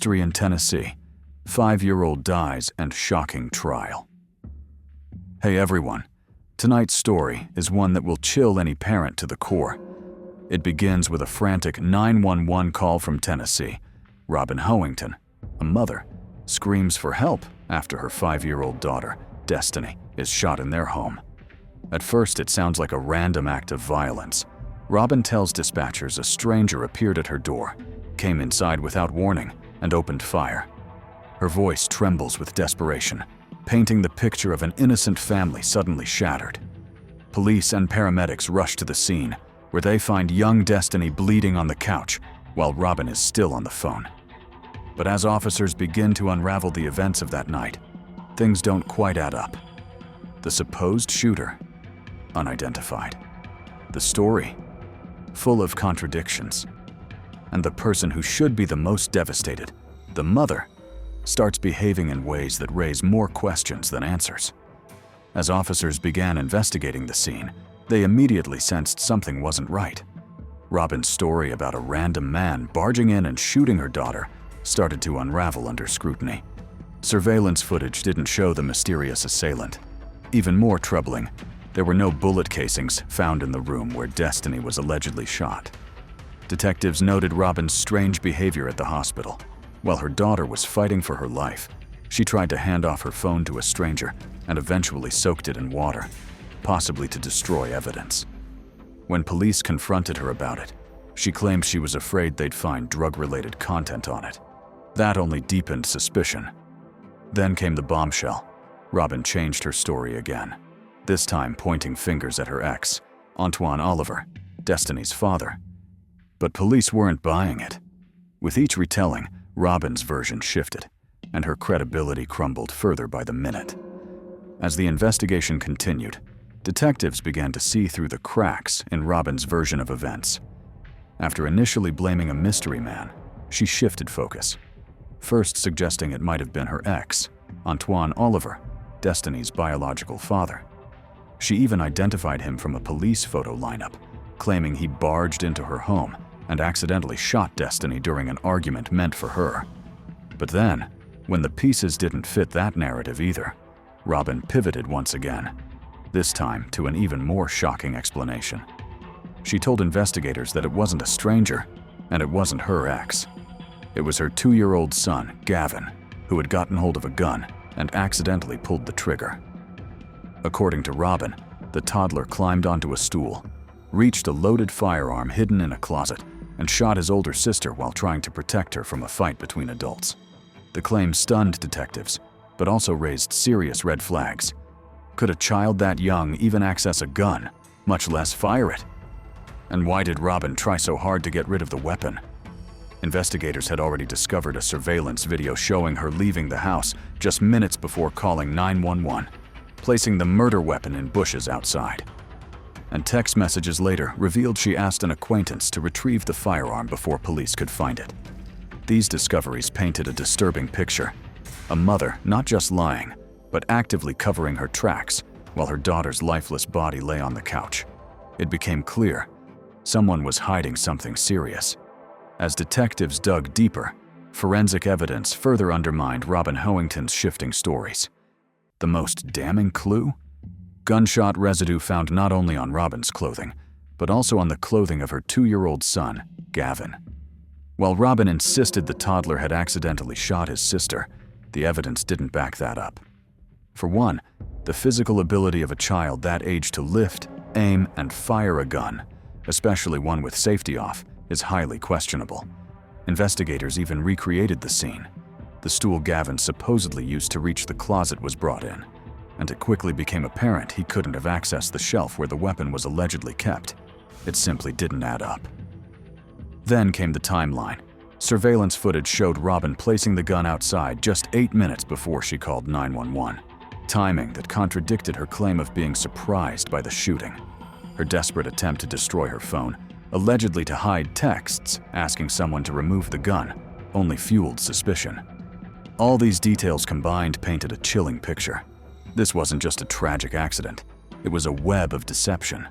mystery in Tennessee. 5-year-old dies and shocking trial. Hey everyone, tonight's story is one that will chill any parent to the core. It begins with a frantic 911 call from Tennessee. Robin Howington, a mother, screams for help after her 5-year-old daughter, Destiny, is shot in their home. At first, it sounds like a random act of violence. Robin tells dispatchers a stranger appeared at her door, came inside without warning, and opened fire. Her voice trembles with desperation, painting the picture of an innocent family suddenly shattered. Police and paramedics rush to the scene, where they find young Destiny bleeding on the couch, while Robin is still on the phone. But as officers begin to unravel the events of that night, things don't quite add up. The supposed shooter, unidentified. The story, full of contradictions. And the person who should be the most devastated, the mother, starts behaving in ways that raise more questions than answers. As officers began investigating the scene, they immediately sensed something wasn't right. Robin's story about a random man barging in and shooting her daughter started to unravel under scrutiny. Surveillance footage didn't show the mysterious assailant. Even more troubling, there were no bullet casings found in the room where Destiny was allegedly shot. Detectives noted Robin's strange behavior at the hospital. While her daughter was fighting for her life, she tried to hand off her phone to a stranger and eventually soaked it in water, possibly to destroy evidence. When police confronted her about it, she claimed she was afraid they'd find drug-related content on it. That only deepened suspicion. Then came the bombshell. Robin changed her story again, this time pointing fingers at her ex, Antoine Oliver, Destiny's father. But police weren't buying it. With each retelling, Robin's version shifted, and her credibility crumbled further by the minute. As the investigation continued, detectives began to see through the cracks in Robin's version of events. After initially blaming a mystery man, she shifted focus, first suggesting it might have been her ex, Antoine Oliver, Destiny's biological father. She even identified him from a police photo lineup, claiming he barged into her home and accidentally shot Destiny during an argument meant for her. But then, when the pieces didn't fit that narrative either, Robin pivoted once again, this time to an even more shocking explanation. She told investigators that it wasn't a stranger, and it wasn't her ex. It was her 2-year-old son, Gavin, who had gotten hold of a gun and accidentally pulled the trigger. According to Robin, the toddler climbed onto a stool, reached a loaded firearm hidden in a closet, and shot his older sister while trying to protect her from a fight between adults. The claim stunned detectives, but also raised serious red flags. Could a child that young even access a gun, much less fire it? And why did Robin try so hard to get rid of the weapon? Investigators had already discovered a surveillance video showing her leaving the house just minutes before calling 911, placing the murder weapon in bushes outside. And text messages later revealed she asked an acquaintance to retrieve the firearm before police could find it. These discoveries painted a disturbing picture. A mother not just lying, but actively covering her tracks while her daughter's lifeless body lay on the couch. It became clear someone was hiding something serious. As detectives dug deeper, forensic evidence further undermined Robin Howington's shifting stories. The most damning clue? Gunshot residue found not only on Robin's clothing, but also on the clothing of her 2-year-old son, Gavin. While Robin insisted the toddler had accidentally shot his sister, the evidence didn't back that up. For one, the physical ability of a child that age to lift, aim, and fire a gun, especially one with safety off, is highly questionable. Investigators even recreated the scene. The stool Gavin supposedly used to reach the closet was brought in, and it quickly became apparent he couldn't have accessed the shelf where the weapon was allegedly kept. It simply didn't add up. Then came the timeline. Surveillance footage showed Robin placing the gun outside just 8 minutes before she called 911, timing that contradicted her claim of being surprised by the shooting. Her desperate attempt to destroy her phone, allegedly to hide texts asking someone to remove the gun, only fueled suspicion. All these details combined painted a chilling picture. This wasn't just a tragic accident, it was a web of deception.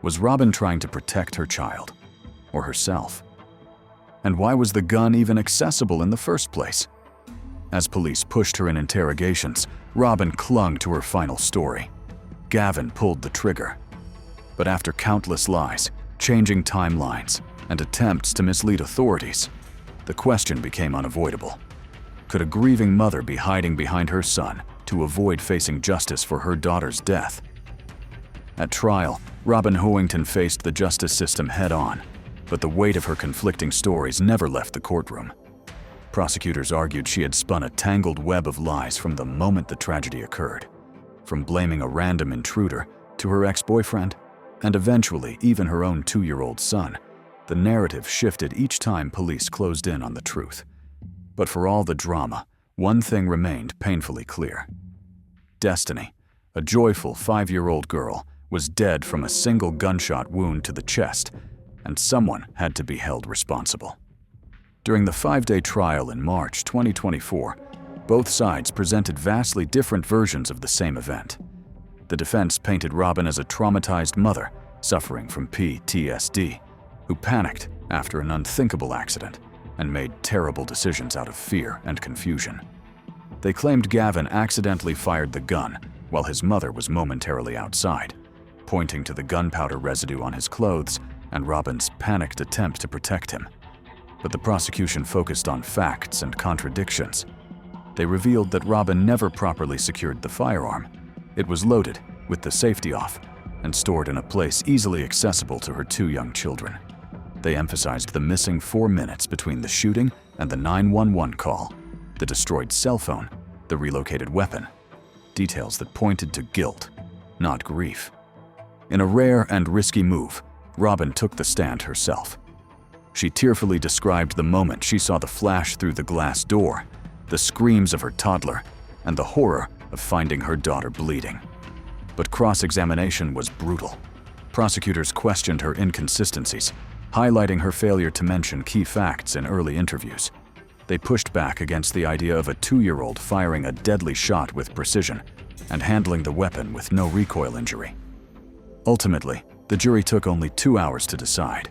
Was Robin trying to protect her child, or herself? And why was the gun even accessible in the first place? As police pushed her in interrogations, Robin clung to her final story. Gavin pulled the trigger. But after countless lies, changing timelines, and attempts to mislead authorities, the question became unavoidable. Could a grieving mother be hiding behind her son to avoid facing justice for her daughter's death? At trial, Robin Howington faced the justice system head-on, but the weight of her conflicting stories never left the courtroom. Prosecutors argued she had spun a tangled web of lies from the moment the tragedy occurred, from blaming a random intruder to her ex-boyfriend, and eventually even her own 2-year-old son. The narrative shifted each time police closed in on the truth. But for all the drama, one thing remained painfully clear. Destiny, a joyful 5-year-old girl, was dead from a single gunshot wound to the chest, and someone had to be held responsible. During the 5-day trial in March 2024, both sides presented vastly different versions of the same event. The defense painted Robin as a traumatized mother suffering from PTSD, who panicked after an unthinkable accident and made terrible decisions out of fear and confusion. They claimed Gavin accidentally fired the gun while his mother was momentarily outside, pointing to the gunpowder residue on his clothes and Robin's panicked attempt to protect him. But the prosecution focused on facts and contradictions. They revealed that Robin never properly secured the firearm. It was loaded, with the safety off, and stored in a place easily accessible to her 2 young children. They emphasized the missing 4 minutes between the shooting and the 911 call, the destroyed cell phone, the relocated weapon, details that pointed to guilt, not grief. In a rare and risky move, Robin took the stand herself. She tearfully described the moment she saw the flash through the glass door, the screams of her toddler, and the horror of finding her daughter bleeding. But cross-examination was brutal. Prosecutors questioned her inconsistencies, highlighting her failure to mention key facts in early interviews. They pushed back against the idea of a 2-year-old firing a deadly shot with precision and handling the weapon with no recoil injury. Ultimately, the jury took only 2 hours to decide.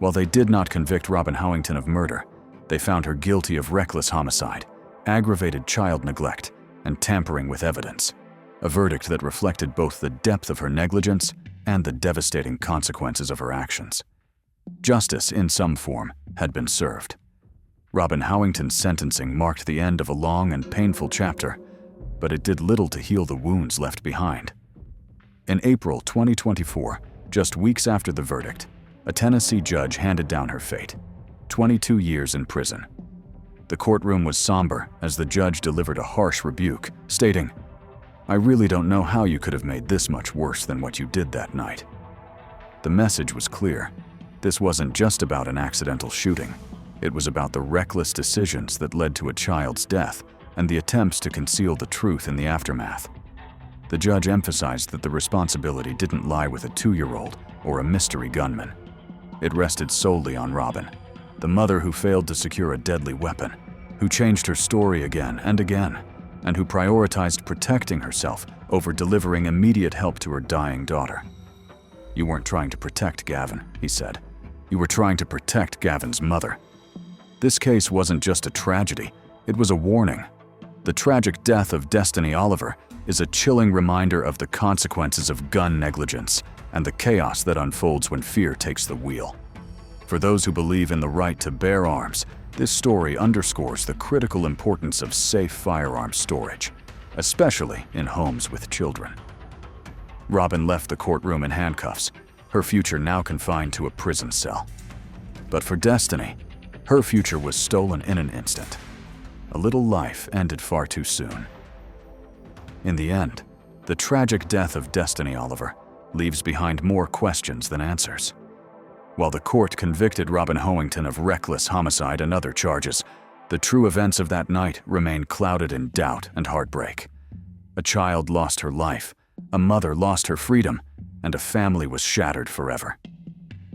While they did not convict Robin Howington of murder, they found her guilty of reckless homicide, aggravated child neglect, and tampering with evidence, a verdict that reflected both the depth of her negligence and the devastating consequences of her actions. Justice, in some form, had been served. Robin Howington's sentencing marked the end of a long and painful chapter, but it did little to heal the wounds left behind. In April 2024, just weeks after the verdict, a Tennessee judge handed down her fate: 22 years in prison. The courtroom was somber as the judge delivered a harsh rebuke, stating, "I really don't know how you could have made this much worse than what you did that night." The message was clear. This wasn't just about an accidental shooting. It was about the reckless decisions that led to a child's death and the attempts to conceal the truth in the aftermath. The judge emphasized that the responsibility didn't lie with a 2-year-old or a mystery gunman. It rested solely on Robin, the mother who failed to secure a deadly weapon, who changed her story again and again, and who prioritized protecting herself over delivering immediate help to her dying daughter. "You weren't trying to protect Gavin," he said. "You were trying to protect Gavin's mother." This case wasn't just a tragedy, it was a warning. The tragic death of Destiny Oliver is a chilling reminder of the consequences of gun negligence and the chaos that unfolds when fear takes the wheel. For those who believe in the right to bear arms, this story underscores the critical importance of safe firearm storage, especially in homes with children. Robin left the courtroom in handcuffs, her future now confined to a prison cell. But for Destiny, her future was stolen in an instant. A little life ended far too soon. In the end, the tragic death of Destiny Oliver leaves behind more questions than answers. While the court convicted Robin Howington of reckless homicide and other charges, the true events of that night remain clouded in doubt and heartbreak. A child lost her life, a mother lost her freedom, and a family was shattered forever.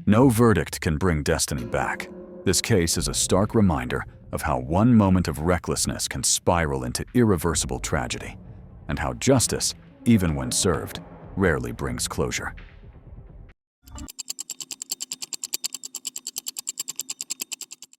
No verdict can bring Destiny back. This case is a stark reminder of how one moment of recklessness can spiral into irreversible tragedy, and how justice, even when served, rarely brings closure.